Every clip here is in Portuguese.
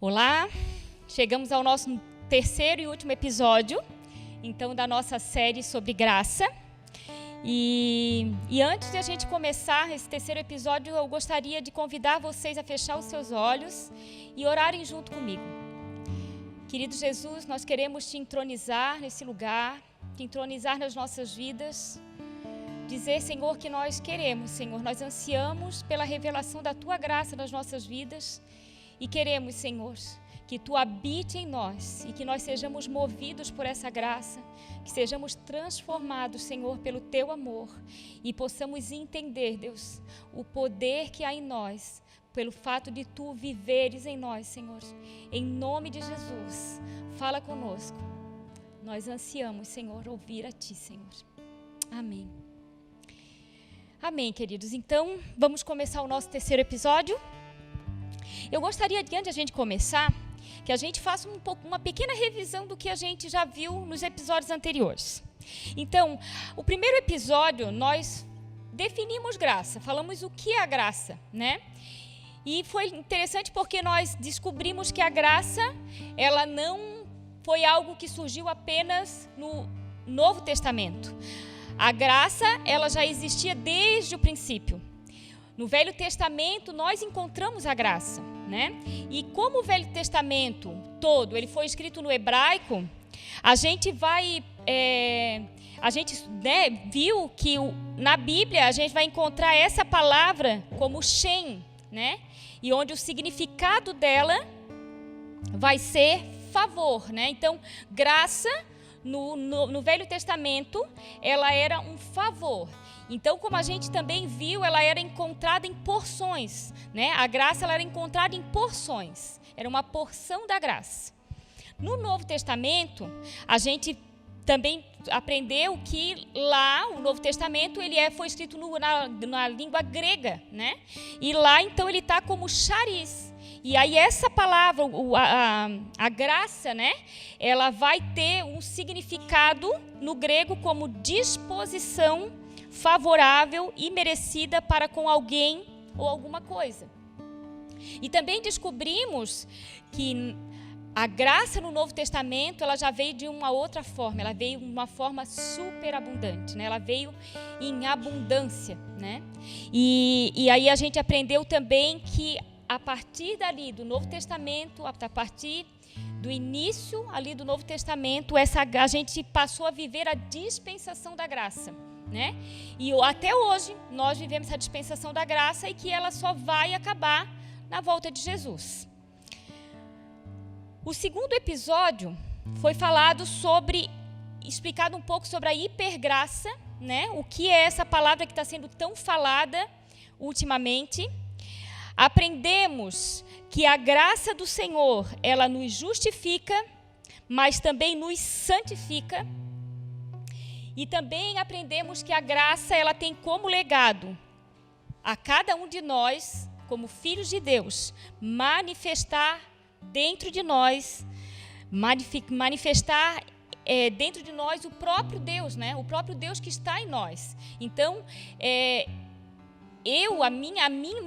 Olá, chegamos ao nosso terceiro e último episódio, então, da nossa série sobre graça. E antes de a gente começar esse terceiro episódio, eu gostaria de convidar vocês a fechar os seus olhos e orarem junto comigo. Querido Jesus, nós queremos te entronizar nesse lugar, te entronizar nas nossas vidas, dizer, Senhor, que nós queremos, Senhor, nós ansiamos pela revelação da Tua graça nas nossas vidas e queremos, Senhor, que Tu habite em nós e que nós sejamos movidos por essa graça, que sejamos transformados, Senhor, pelo Teu amor e possamos entender, Deus, o poder que há em nós, pelo fato de Tu viveres em nós, Senhor. Em nome de Jesus, fala conosco. Nós ansiamos, Senhor, ouvir a Ti, Senhor. Amém. Amém, queridos. Então, vamos começar o nosso terceiro episódio. Eu gostaria, antes de a gente começar, que a gente faça uma pequena revisão do que a gente já viu nos episódios anteriores. Então, o primeiro episódio, nós definimos graça, falamos o que é a graça, né? E foi interessante porque nós descobrimos que a graça, ela não foi algo que surgiu apenas no Novo Testamento. A graça, ela já existia desde o princípio. No Velho Testamento, nós encontramos a graça, né? E como o Velho Testamento todo, ele foi escrito no hebraico, a gente viu que na Bíblia a gente vai encontrar essa palavra como Shem, né? E onde o significado dela vai ser favor, né? Então, graça no Velho Testamento, ela era um favor. Então, como a gente também viu, ela era encontrada em porções, né? A graça, ela era encontrada em porções. Era uma porção da graça. No Novo Testamento, a gente também aprendeu que lá, o Novo Testamento, foi escrito na língua grega, né? E lá, então, ele está como charis. E aí essa palavra, a graça, né? Ela vai ter um significado no grego como disposição favorável e merecida para com alguém ou alguma coisa. E também descobrimos que a graça no Novo Testamento, ela já veio de uma outra forma, ela veio de uma forma superabundante, né? Ela veio em abundância, né? E aí a gente aprendeu também que a partir dali do Novo Testamento, a partir do início ali do Novo Testamento, a gente passou a viver a dispensação da graça, né? E até hoje nós vivemos a dispensação da graça e que ela só vai acabar na volta de Jesus. O segundo episódio foi explicado um pouco sobre a hipergraça, né? O que é essa palavra que está sendo tão falada ultimamente. Aprendemos que a graça do Senhor, ela nos justifica, mas também nos santifica. E também aprendemos que a graça, ela tem como legado a cada um de nós, como filhos de Deus, manifestar dentro de nós, dentro de nós o próprio Deus, né? O próprio Deus que está em nós. Então,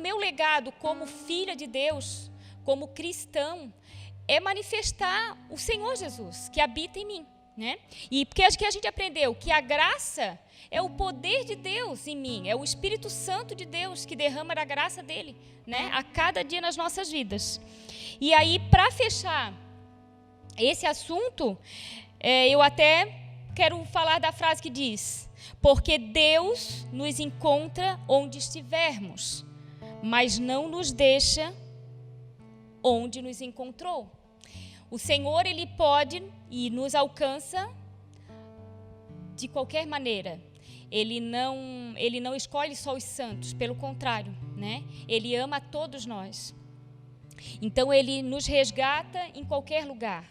meu legado como filha de Deus, como cristão, é manifestar o Senhor Jesus, que habita em mim, né? E porque a gente aprendeu que a graça é o poder de Deus em mim, é o Espírito Santo de Deus que derrama da graça dele, né? A cada dia nas nossas vidas. E aí, para fechar esse assunto, eu até quero falar da frase que diz: porque Deus nos encontra onde estivermos, mas não nos deixa onde nos encontrou. O Senhor, ele pode e nos alcança de qualquer maneira. Ele não escolhe só os santos, pelo contrário, né? Ele ama a todos nós. Então, ele nos resgata em qualquer lugar,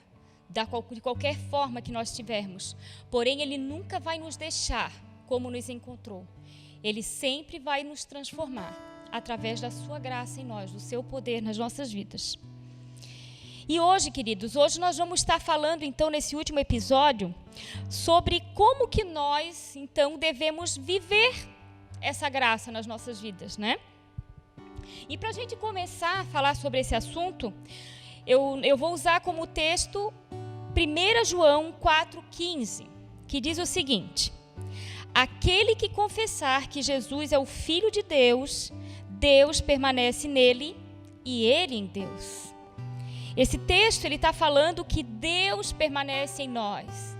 de qualquer forma que nós estivermos. Porém, ele nunca vai nos deixar como nos encontrou. Ele sempre vai nos transformar através da sua graça em nós, do seu poder nas nossas vidas. E hoje, queridos, nós vamos estar falando, então, nesse último episódio, sobre como que nós, então, devemos viver essa graça nas nossas vidas, né? E para a gente começar a falar sobre esse assunto, eu vou usar como texto 1 João 4,15, que diz o seguinte: aquele que confessar que Jesus é o Filho de Deus, Deus permanece nele e ele em Deus. Esse texto ele está falando que Deus permanece em nós.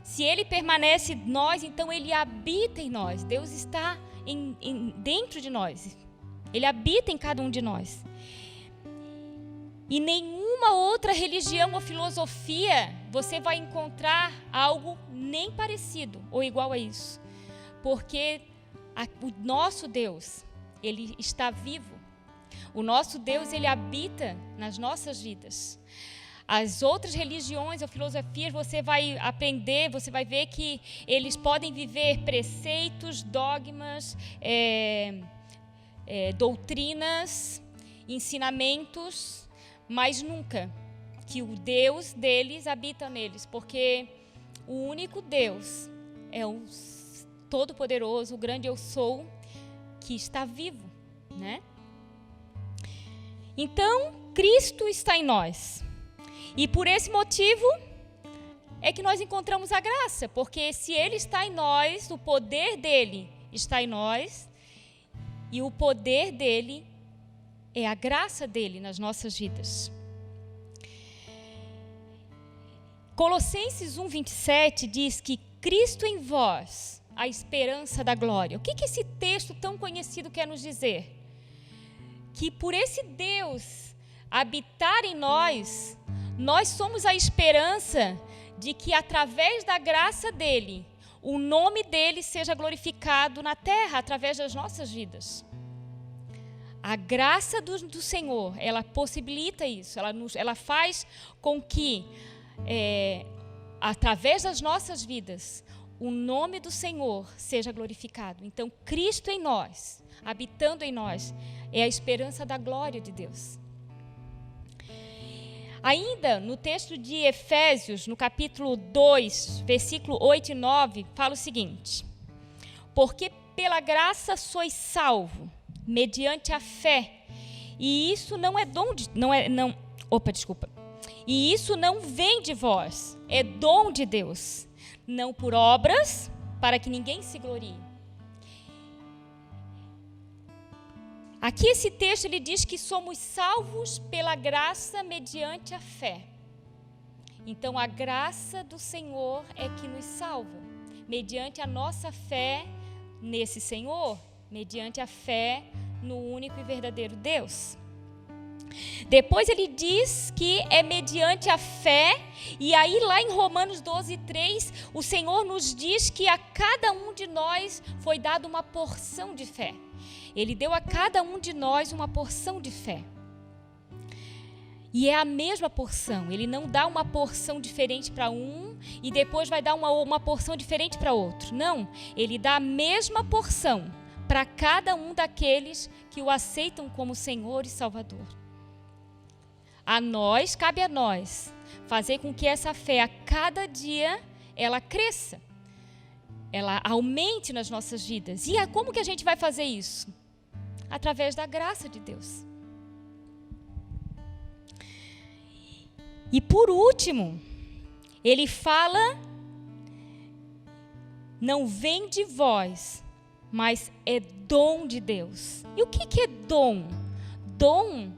Se ele permanece em nós, então ele habita em nós. Deus está dentro de nós. Ele habita em cada um de nós. E nenhuma outra religião ou filosofia você vai encontrar algo nem parecido ou igual a isso. Porque o nosso Deus, ele está vivo. O nosso Deus, ele habita nas nossas vidas. As outras religiões ou filosofias, você vai aprender, você vai ver que eles podem viver preceitos, dogmas, doutrinas, ensinamentos, mas nunca que o Deus deles habita neles, porque o único Deus é o Todo-Poderoso, o grande eu sou, que está vivo, né? Então, Cristo está em nós. E por esse motivo é que nós encontramos a graça, porque se Ele está em nós, o poder dEle está em nós, e o poder dEle é a graça dEle nas nossas vidas. Colossenses 1,27 diz que Cristo em vós, a esperança da glória. O que esse texto tão conhecido quer nos dizer? Que por esse Deus habitar em nós, nós somos a esperança de que através da graça dEle, o nome dEle seja glorificado na terra, através das nossas vidas. A graça do Senhor, ela possibilita isso, ela faz com que, através das nossas vidas, o nome do Senhor seja glorificado. Então, Cristo em nós, habitando em nós, é a esperança da glória de Deus. Ainda no texto de Efésios, no capítulo 2, versículo 8 e 9, fala o seguinte: porque pela graça sois salvo, mediante a fé, e isso não é dom de, e isso não vem de vós, é dom de Deus, não por obras, para que ninguém se glorie. Aqui esse texto ele diz que somos salvos pela graça mediante a fé. Então a graça do Senhor é que nos salva, mediante a nossa fé nesse Senhor, mediante a fé no único e verdadeiro Deus. Depois ele diz que é mediante a fé, e aí lá em Romanos 12:3, o Senhor nos diz que a cada um de nós foi dada uma porção de fé. Ele deu a cada um de nós uma porção de fé. E é a mesma porção, ele não dá uma porção diferente para um e depois vai dar uma porção diferente para outro. Não, ele dá a mesma porção para cada um daqueles que o aceitam como Senhor e Salvador. Cabe a nós, fazer com que essa fé a cada dia ela cresça, ela aumente nas nossas vidas. E como que a gente vai fazer isso? Através da graça de Deus. E por último, ele fala, não vem de vós, mas é dom de Deus. E o que é dom? Dom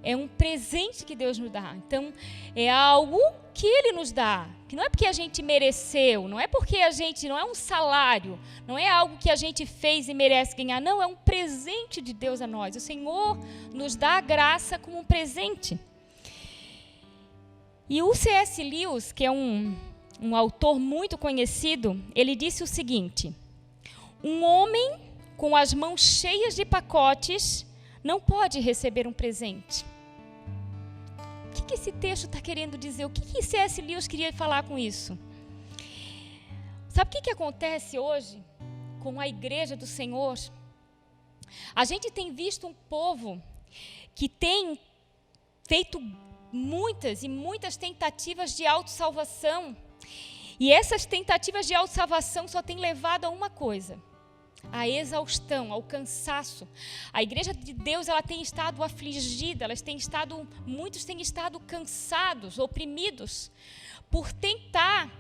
é um presente que Deus nos dá. Então, é algo que Ele nos dá, que não é porque a gente mereceu, não é porque não é um salário, não é algo que a gente fez e merece ganhar, não, é um presente de Deus a nós. O Senhor nos dá a graça como um presente. E o C.S. Lewis, que é um autor muito conhecido, ele disse o seguinte: um homem com as mãos cheias de pacotes não pode receber um presente. O que esse texto está querendo dizer? O que C.S. Lewis queria falar com isso? Sabe o que acontece hoje com a igreja do Senhor? A gente tem visto um povo que tem feito muitas e muitas tentativas de autossalvação. E essas tentativas de autossalvação só têm levado a uma coisa: à exaustão, ao cansaço. A igreja de Deus, ela tem estado afligida, muitos têm estado cansados, oprimidos, por tentar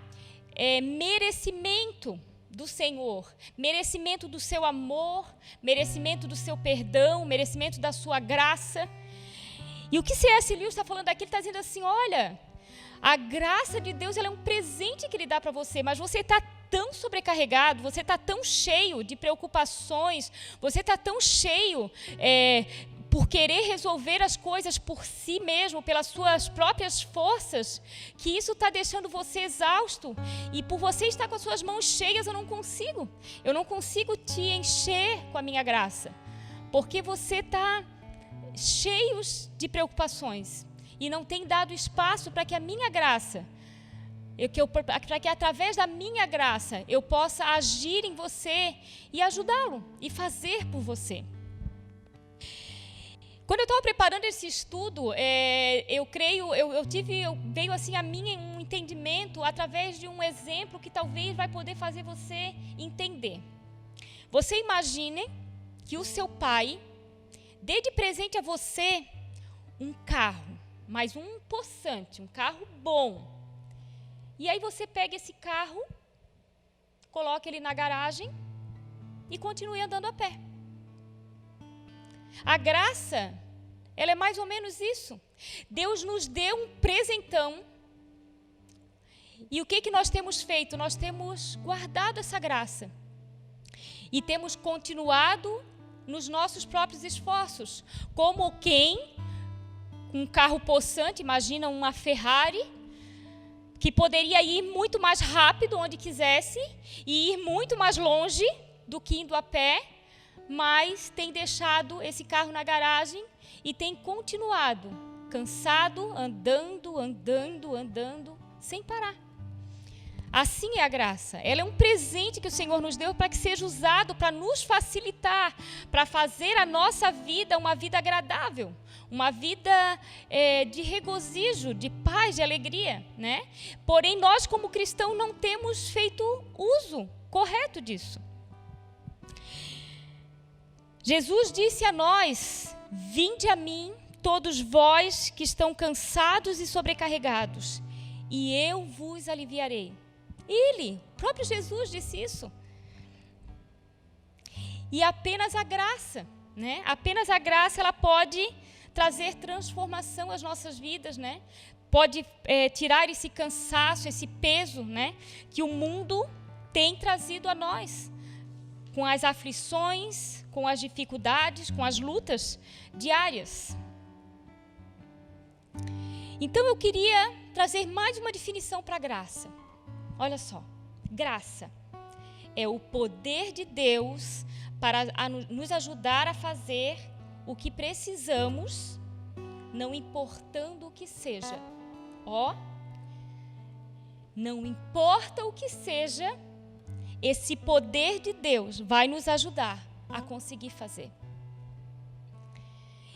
merecimento do Senhor, merecimento do seu amor, merecimento do seu perdão, merecimento da sua graça. E o que C.S. Lewis está falando aqui, ele está dizendo assim, olha, a graça de Deus, ela é um presente que Ele dá para você, mas você está tão sobrecarregado, você está tão cheio de preocupações, você está tão cheio por querer resolver as coisas por si mesmo, pelas suas próprias forças, que isso está deixando você exausto. E por você estar com as suas mãos cheias, eu não consigo te encher com a minha graça, porque você está cheio de preocupações e não tem dado espaço para que a minha graça, para que através da minha graça eu possa agir em você e ajudá-lo e fazer por você. Quando eu estava preparando esse estudo, veio assim a mim um entendimento através de um exemplo que talvez vai poder fazer você entender. Você imagine que o seu pai dê de presente a você um carro, mas um possante, um carro bom. E aí você pega esse carro, coloca ele na garagem e continue andando a pé. A graça, ela é mais ou menos isso. Deus nos deu um presentão. E o que nós temos feito? Nós temos guardado essa graça. E temos continuado nos nossos próprios esforços. Como quem, um carro possante, imagina uma Ferrari, que poderia ir muito mais rápido onde quisesse e ir muito mais longe do que indo a pé, mas tem deixado esse carro na garagem e tem continuado cansado, andando, sem parar. Assim é a graça. Ela é um presente que o Senhor nos deu para que seja usado para nos facilitar, para fazer a nossa vida uma vida agradável, uma vida de regozijo, de paz, de alegria, né? Porém, nós como cristãos não temos feito uso correto disso. Jesus disse a nós: vinde a mim, todos vós que estão cansados e sobrecarregados, e eu vos aliviarei. Ele, o próprio Jesus disse isso. E apenas a graça, né? Apenas a graça, ela pode trazer transformação às nossas vidas, né? Pode tirar esse cansaço, esse peso, né? Que o mundo tem trazido a nós, com as aflições, com as dificuldades, com as lutas diárias. Então eu queria trazer mais uma definição para a graça. Olha só, graça é o poder de Deus para nos ajudar a fazer o que precisamos, não importando o que seja. Não importa o que seja, esse poder de Deus vai nos ajudar a conseguir fazer.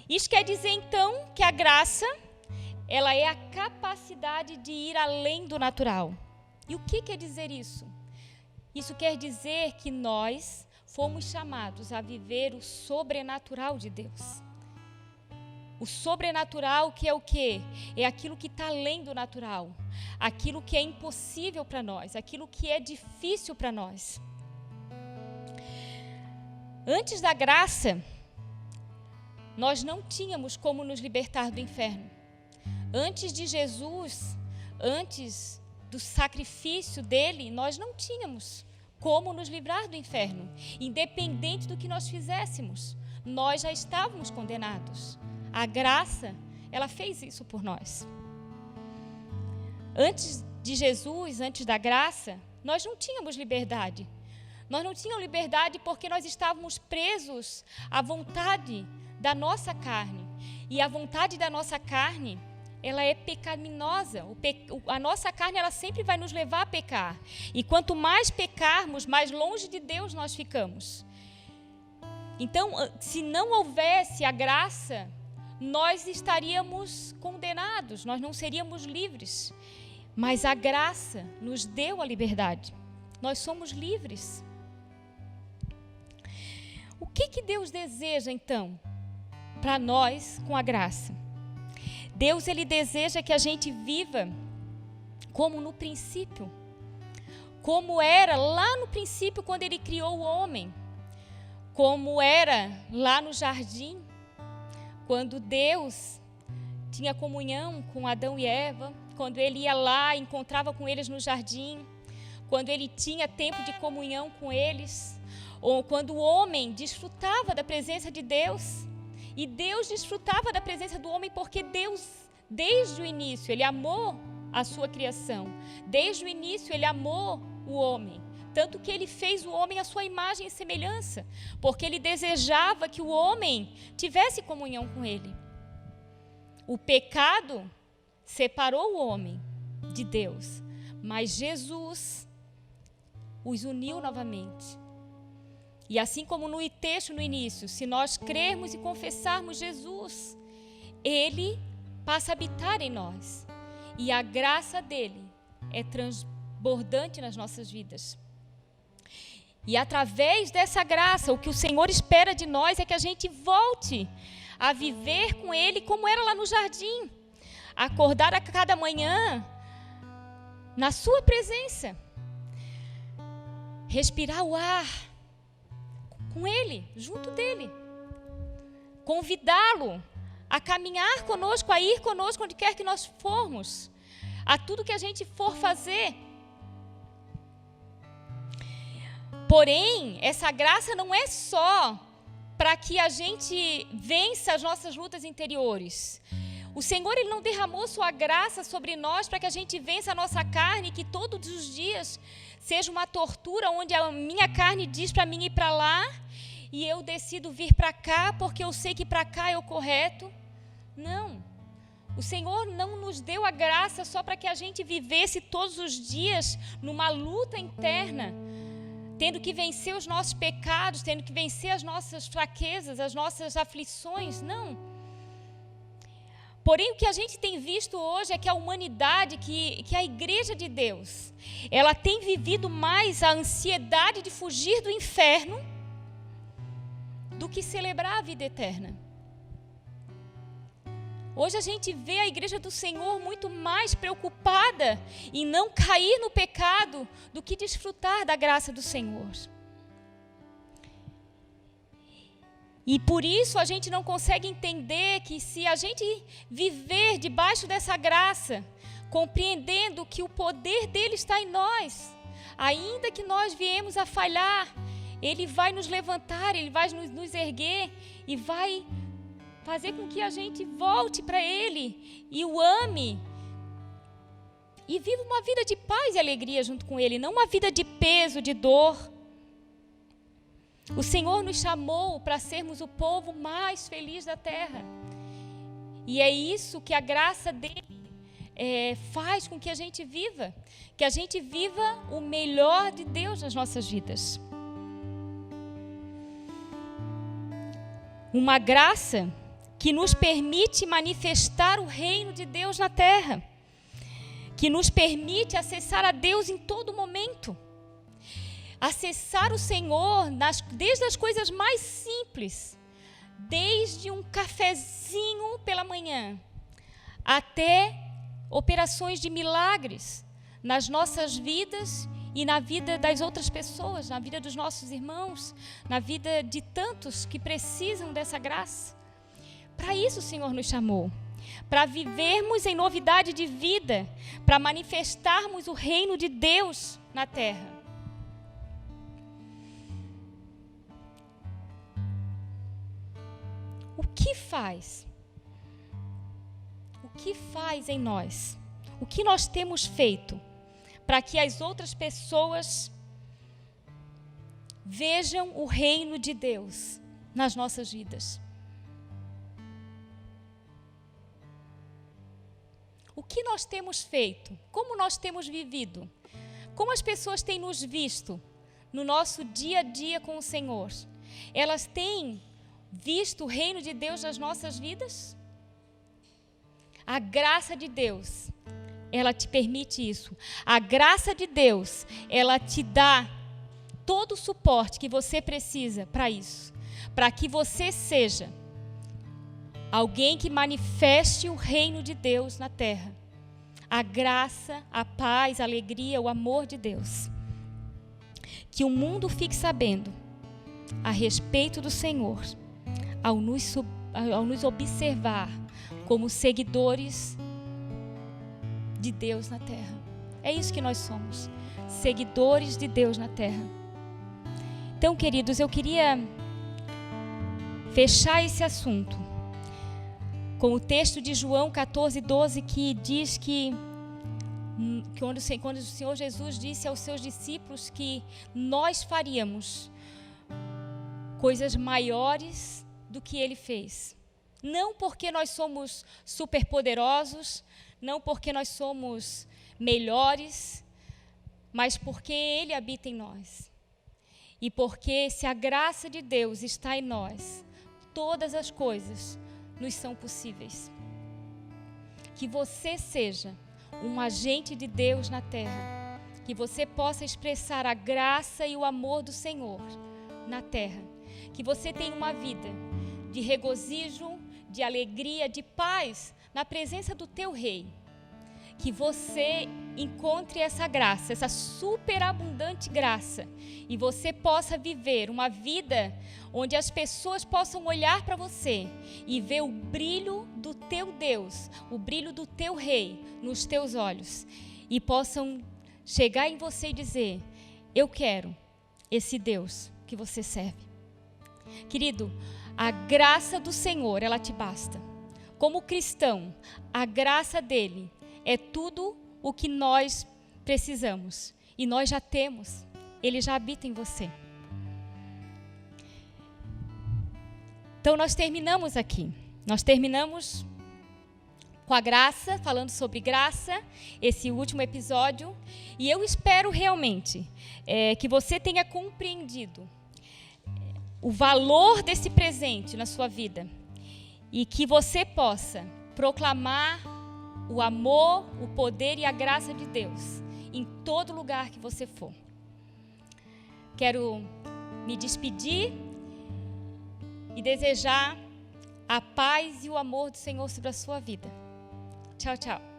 Isso quer dizer, então, que a graça, ela é a capacidade de ir além do natural. E o que quer dizer isso? Isso quer dizer que nós fomos chamados a viver o sobrenatural de Deus. O sobrenatural, que é o quê? É aquilo que está além do natural. Aquilo que é impossível para nós, aquilo que é difícil para nós. Antes da graça, nós não tínhamos como nos libertar do inferno. Antes de Jesus, antes do sacrifício dele, nós não tínhamos como nos livrar do inferno. Independente do que nós fizéssemos, nós já estávamos condenados. A graça, ela fez isso por nós. Antes de Jesus, antes da graça, nós não tínhamos liberdade. Nós não tínhamos liberdade porque nós estávamos presos à vontade da nossa carne. E a vontade da nossa carne, ela é pecaminosa. A nossa carne, ela sempre vai nos levar a pecar. E quanto mais pecarmos, mais longe de Deus nós ficamos. Então, se não houvesse a graça, nós estaríamos condenados, nós não seríamos livres. Mas a graça nos deu a liberdade. Nós somos livres. O que Deus deseja, então, para nós com a graça? Deus, Ele deseja que a gente viva como no princípio, como era lá no princípio quando Ele criou o homem, como era lá no jardim, quando Deus tinha comunhão com Adão e Eva, quando Ele ia lá, encontrava com eles no jardim, quando Ele tinha tempo de comunhão com eles, ou quando o homem desfrutava da presença de Deus, e Deus desfrutava da presença do homem porque Deus, desde o início, Ele amou a sua criação, desde o início Ele amou o homem, tanto que Ele fez o homem à sua imagem e semelhança, porque Ele desejava que o homem tivesse comunhão com Ele. O pecado separou o homem de Deus, mas Jesus os uniu novamente. E assim como no texto no início, se nós crermos e confessarmos Jesus, Ele passa a habitar em nós. E a graça dele é transbordante nas nossas vidas. E através dessa graça, o que o Senhor espera de nós é que a gente volte a viver com Ele como era lá no jardim. Acordar a cada manhã na sua presença. Respirar o ar com Ele, junto dEle. Convidá-lo a caminhar conosco, a ir conosco onde quer que nós formos, a tudo que a gente for fazer. Porém, essa graça não é só para que a gente vença as nossas lutas interiores. O Senhor, Ele não derramou sua graça sobre nós para que a gente vença a nossa carne, que todos os dias seja uma tortura, onde a minha carne diz para mim ir para lá, e eu decido vir para cá, porque eu sei que para cá é o correto. Não. O Senhor não nos deu a graça só para que a gente vivesse todos os dias numa luta interna, tendo que vencer os nossos pecados, tendo que vencer as nossas fraquezas, as nossas aflições. Não. Porém, o que a gente tem visto hoje é que a humanidade, que a igreja de Deus, ela tem vivido mais a ansiedade de fugir do inferno do que celebrar a vida eterna. Hoje a gente vê a igreja do Senhor muito mais preocupada em não cair no pecado do que desfrutar da graça do Senhor. E por isso a gente não consegue entender que se a gente viver debaixo dessa graça, compreendendo que o poder dele está em nós, ainda que nós viemos a falhar, ele vai nos levantar, ele vai nos erguer e vai fazer com que a gente volte para Ele e o ame e viva uma vida de paz e alegria junto com Ele, não uma vida de peso, de dor. O Senhor nos chamou para sermos o povo mais feliz da terra. E é isso que a graça dele faz com que a gente viva o melhor de Deus nas nossas vidas. Uma graça que nos permite manifestar o reino de Deus na terra, que nos permite acessar a Deus em todo momento, acessar o Senhor desde as coisas mais simples, desde um cafezinho pela manhã, até operações de milagres nas nossas vidas e na vida das outras pessoas, na vida dos nossos irmãos, na vida de tantos que precisam dessa graça. Para isso o Senhor nos chamou, para vivermos em novidade de vida, para manifestarmos o reino de Deus na terra. O que faz? O que faz em nós? O que nós temos feito para que as outras pessoas vejam o reino de Deus nas nossas vidas? O que nós temos feito? Como nós temos vivido? Como as pessoas têm nos visto no nosso dia a dia com o Senhor? Elas têm visto o reino de Deus nas nossas vidas? A graça de Deus, ela te permite isso. A graça de Deus, ela te dá todo o suporte que você precisa para isso. para que você seja alguém que manifeste o reino de Deus na terra. A graça, a paz, a alegria, o amor de Deus. Que o mundo fique sabendo a respeito do Senhor, ao nos observar como seguidores de Deus na terra. É isso que nós somos, seguidores de Deus na terra. Então, queridos, eu queria fechar esse assunto com o texto de João 14:12, que diz que quando o Senhor Jesus disse aos seus discípulos que nós faríamos coisas maiores do que Ele fez. Não porque nós somos superpoderosos, não porque nós somos melhores, mas porque Ele habita em nós. E porque se a graça de Deus está em nós, todas as coisas nos são possíveis. Que você seja um agente de Deus na terra, que você possa expressar a graça e o amor do Senhor na terra, que você tenha uma vida de regozijo, de alegria, de paz na presença do teu Rei, que você encontre essa graça, essa superabundante graça, e você possa viver uma vida onde as pessoas possam olhar para você e ver o brilho do teu Deus, o brilho do teu Rei nos teus olhos, e possam chegar em você e dizer: eu quero esse Deus que você serve. Querido, a graça do Senhor, ela te basta. Como cristão, a graça dele é tudo o que nós precisamos. E nós já temos. Ele já habita em você. Então, nós terminamos aqui. Nós terminamos com a graça, falando sobre graça, esse último episódio. E eu espero realmente que você tenha compreendido o valor desse presente na sua vida. E que você possa proclamar o amor, o poder e a graça de Deus em todo lugar que você for. Quero me despedir e desejar a paz e o amor do Senhor sobre a sua vida. Tchau, tchau.